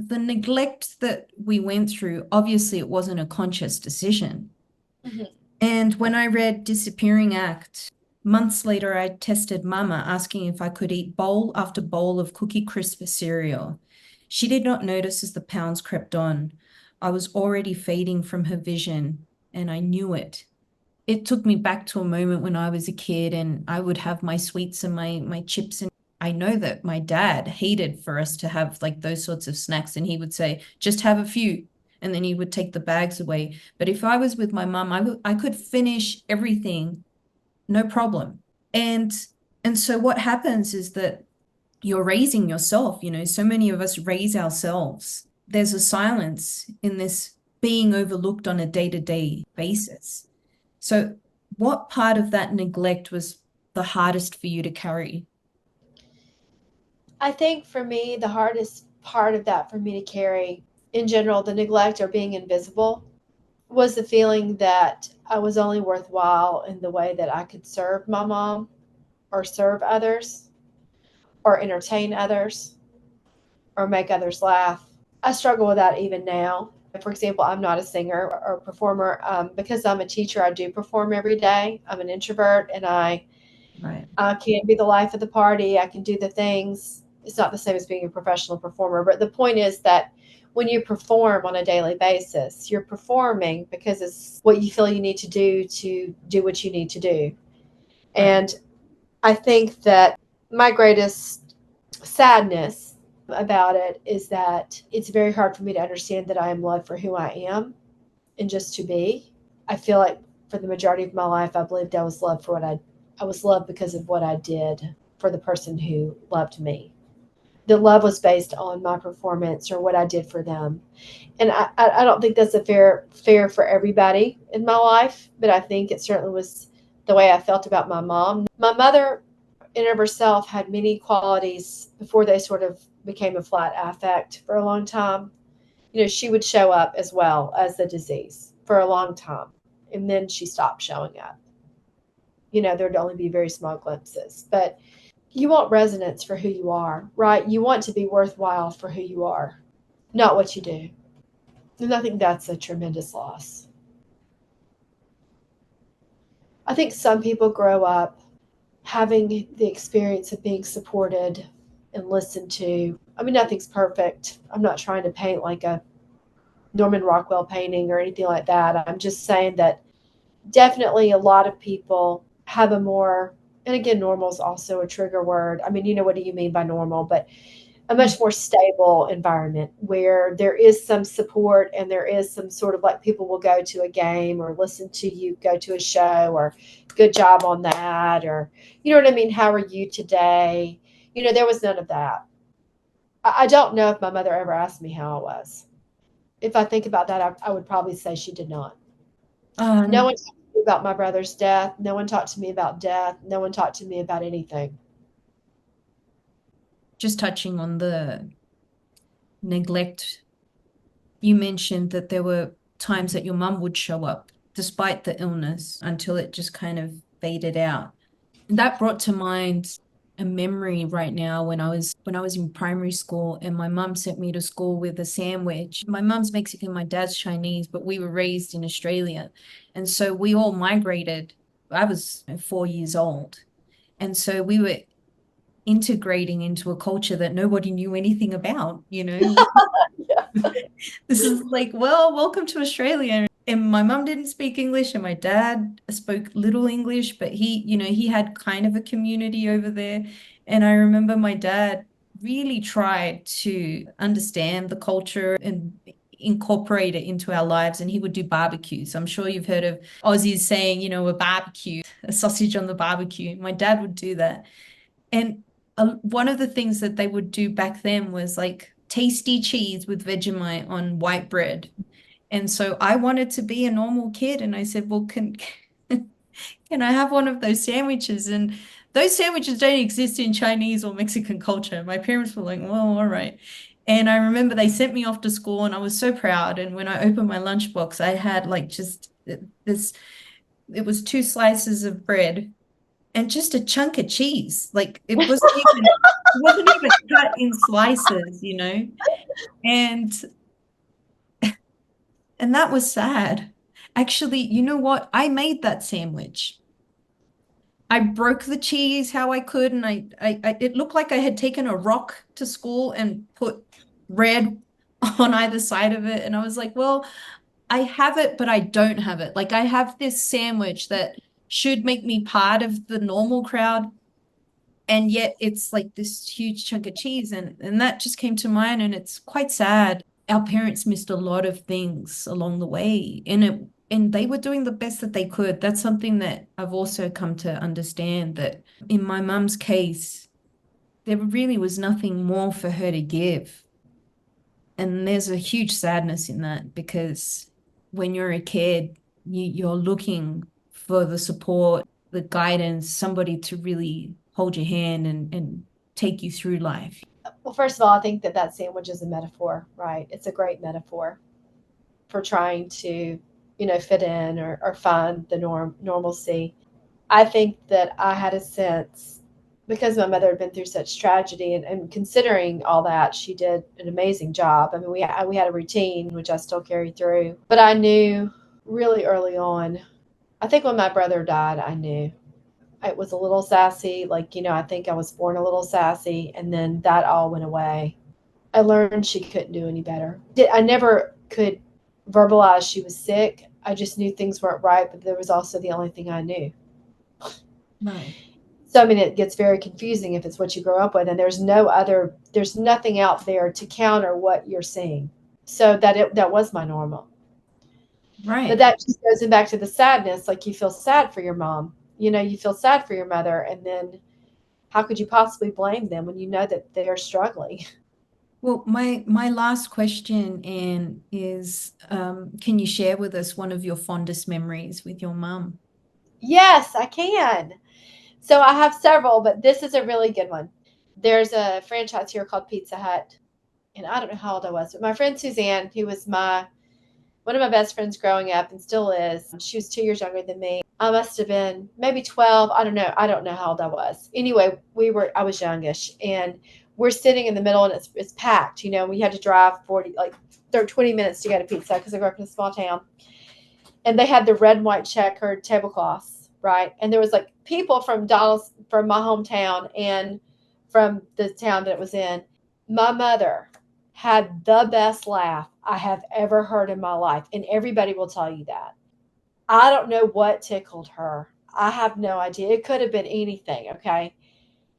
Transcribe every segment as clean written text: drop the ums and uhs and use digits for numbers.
the neglect that we went through, obviously it wasn't a conscious decision. Mhm. And when I read Disappearing Act, months later, I tested Mama, asking if I could eat bowl after bowl of Cookie Crisp cereal. She did not notice as the pounds crept on. I was already fading from her vision, and I knew it. It took me back to a moment when I was a kid and I would have my sweets and my chips. And I know that my dad hated for us to have like those sorts of snacks, and he would say, just have a few. And then he would take the bags away. But if I was with my mum, I could finish everything, no problem. And and so what happens is that you're raising yourself, so many of us raise ourselves. There's a silence in this being overlooked on a day-to-day basis. So, what part of that neglect was the hardest for you to carry? I think for me, the hardest part of that for me to carry in general, the neglect or being invisible, was the feeling that I was only worthwhile in the way that I could serve my mom or serve others or entertain others or make others laugh. I struggle with that even now. For example, I'm not a singer or a performer. Because I'm a teacher, I do perform every day. I'm an introvert and Right. I can be the life of the party. I can do the things. It's not the same as being a professional performer. But the point is that when you perform on a daily basis, you're performing because it's what you feel you need to do what you need to do. Right. And I think that my greatest sadness about it is that it's very hard for me to understand that I am loved for who I am and just to be. I feel like for the majority of my life, I believed I was loved for I was loved because of what I did for the person who loved me. The love was based on my performance or what I did for them. And I don't think that's a fair for everybody in my life, but I think it certainly was the way I felt about my mom. My mother in of herself had many qualities before they sort of became a flat affect for a long time. She would show up as well as the disease for a long time. And then she stopped showing up. There'd only be very small glimpses. But you want resonance for who you are, right? You want to be worthwhile for who you are, not what you do. And I think that's a tremendous loss. I think some people grow up having the experience of being supported and listened to. I mean, nothing's perfect. I'm not trying to paint like a Norman Rockwell painting or anything like that. I'm just saying that definitely a lot of people have a more, and again, normal is also a trigger word. I mean, what do you mean by normal? But a much more stable environment where there is some support and there is some sort of like people will go to a game or listen to you go to a show or good job on that or you know what I mean? How are you today? There was none of that. I don't know if my mother ever asked me how I was. If I think about that, I would probably say she did not. No Um, one talked to me about my brother's death. No one talked to me about death. No one talked to me about anything. just touching on the neglect, you mentioned that there were times that your mum would show up despite the illness until it just kind of faded out. And that brought to mind a memory right now when I was in primary school and my mum sent me to school with a sandwich. My mum's Mexican, my dad's Chinese, but we were raised in Australia. And so we all migrated. I was 4 years old. And so we were integrating into a culture that nobody knew anything about. Yeah. This is like, well, welcome to Australia. And my mum didn't speak English, and my dad spoke little English, but he had kind of a community over there. And I remember my dad really tried to understand the culture and incorporate it into our lives. And he would do barbecues. I'm sure you've heard of Aussies saying, a barbecue, a sausage on the barbecue. My dad would do that. And one of the things that they would do back then was like tasty cheese with Vegemite on white bread. And so I wanted to be a normal kid. And I said, well, can I have one of those sandwiches? And those sandwiches don't exist in Chinese or Mexican culture. My parents were like, well, all right. And I remember they sent me off to school and I was so proud. And when I opened my lunchbox, I had like just this, it was two slices of bread and just a chunk of cheese. Like it wasn't even cut in slices, And and that was sad. Actually, you know what? I made that sandwich. I broke the cheese how I could, and it looked like I had taken a rock to school and put red on either side of it. And I was like, well, I have it, but I don't have it. Like I have this sandwich that should make me part of the normal crowd, and yet it's like this huge chunk of cheese, and that just came to mind, and it's quite sad. Our parents missed a lot of things along the way, and they were doing the best that they could. That's something that I've also come to understand, that in my mum's case, there really was nothing more for her to give. And there's a huge sadness in that, because when you're a kid, you're looking for the support, the guidance, somebody to really hold your hand and take you through life. Well, first of all, I think that that sandwich is a metaphor, right? It's a great metaphor for trying to, fit in or find the normalcy. I think that I had a sense because my mother had been through such tragedy, and considering all that, she did an amazing job. I mean, we had a routine, which I still carry through, but I knew really early on. I think when my brother died, I knew it was a little sassy. Like, I think I was born a little sassy, and then that all went away. I learned she couldn't do any better. I never could verbalize she was sick. I just knew things weren't right, but there was also the only thing I knew. Right. So, I mean, it gets very confusing if it's what you grow up with, and there's nothing out there to counter what you're seeing. So that was my normal. But Right. that just goes back to the sadness. Like, you feel sad for your mom, you feel sad for your mother, and then how could you possibly blame them when you know that they're struggling? Well, my last question, Anne, is can you share with us one of your fondest memories with your mum? Yes, I can. So I have several, but this is a really good one. There's a franchise here called Pizza Hut, and I don't know how old I was, but my friend Suzanne, who was my one of my best friends growing up and still is, she was 2 years younger than me. I must have been maybe 12. I don't know. I don't know how old I was. Anyway, I was youngish, and we're sitting in the middle, and it's packed. We had to drive 20 minutes to get a pizza because I grew up in a small town, and they had the red and white checkered tablecloths, right? And there was like people from Dallas, from my hometown, and from the town that it was in. My mother had the best laugh I have ever heard in my life, and everybody will tell you that. I don't know what tickled her. I have no idea. It could have been anything, okay?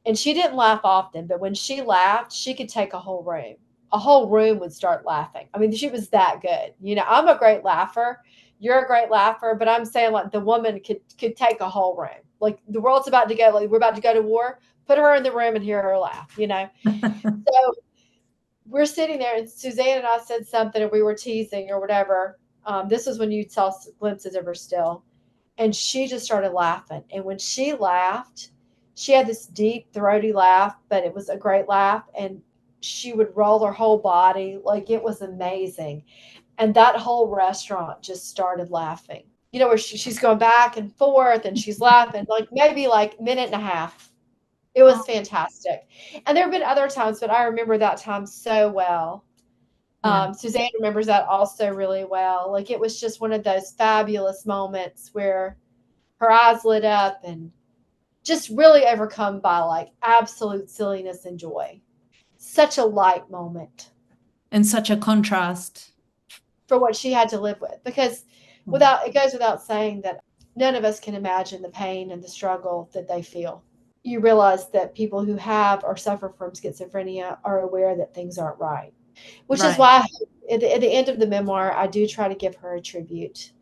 And she didn't laugh often, but when she laughed, she could take a whole room. A whole room would start laughing. I mean, she was that good. I'm a great laugher. You're a great laugher, but I'm saying like the woman could take a whole room. Like the world's about to go, like we're about to go to war. Put her in the room and hear her laugh. So we're sitting there, and Suzanne and I said something, and we were teasing or whatever. This was when you saw glimpses of her still, and she just started laughing. And when she laughed, she had this deep, throaty laugh, but it was a great laugh. And she would roll her whole body. Like, it was amazing. And that whole restaurant just started laughing. Where she's going back and forth and she's laughing, like maybe like minute and a half. It was fantastic. And there have been other times, but I remember that time so well. Yeah. Suzanne remembers that also really well. Like, it was just one of those fabulous moments where her eyes lit up and just really overcome by like absolute silliness and joy. Such a light moment And such a contrast. for what she had to live with. Because Mm. it goes without saying that none of us can imagine the pain and the struggle that they feel. You realize that people who have or suffer from schizophrenia are aware that things aren't right, which is Right. why at the end of the memoir, I do try to give her a tribute.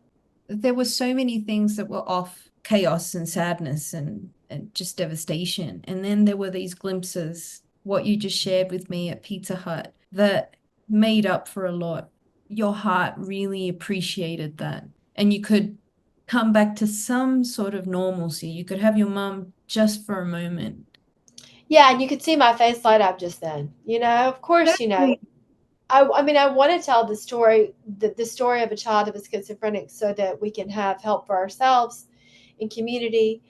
There were so many things that were off, chaos and sadness and just devastation. And then there were these glimpses, what you just shared with me at Pizza Hut, that made up for a lot. Your heart really appreciated that. And you could come back to some sort of normalcy. You could have your mum just for a moment. Yeah, and you could see my face light up just then. Of course, Exactly. I mean, I want to tell the story of a child who was schizophrenic so that we can have help for ourselves in community.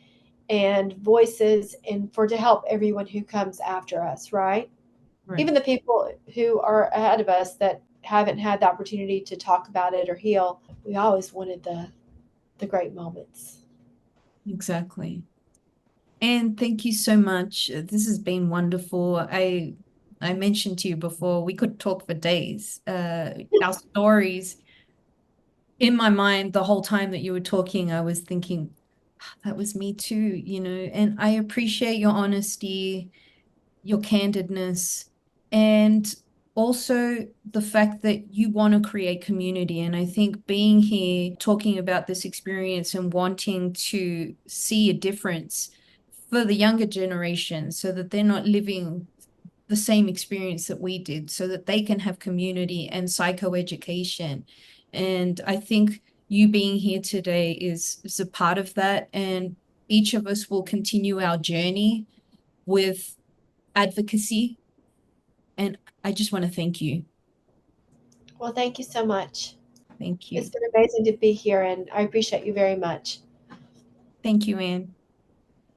and voices, and for to help everyone who comes after us, right? Right. Even the people who are ahead of us that haven't had the opportunity to talk about it or heal, we always wanted the great moments. Exactly. And thank you so much. This has been wonderful. I mentioned to you before, we could talk for days. Our stories in my mind, the whole time that you were talking, I was thinking, "Ah, that was me too, you know." And I appreciate your honesty, your candidness, and also the fact that you want to create community. And I think being here, talking about this experience and wanting to see a difference for the younger generation so that they're not living the same experience that we did, so that they can have community and psychoeducation. And I think you being here today is a part of that. And each of us will continue our journey with advocacy. And I just want to thank you. Well, thank you so much. Thank It's you. been amazing to be here, and I appreciate you very much. Thank you, Anne.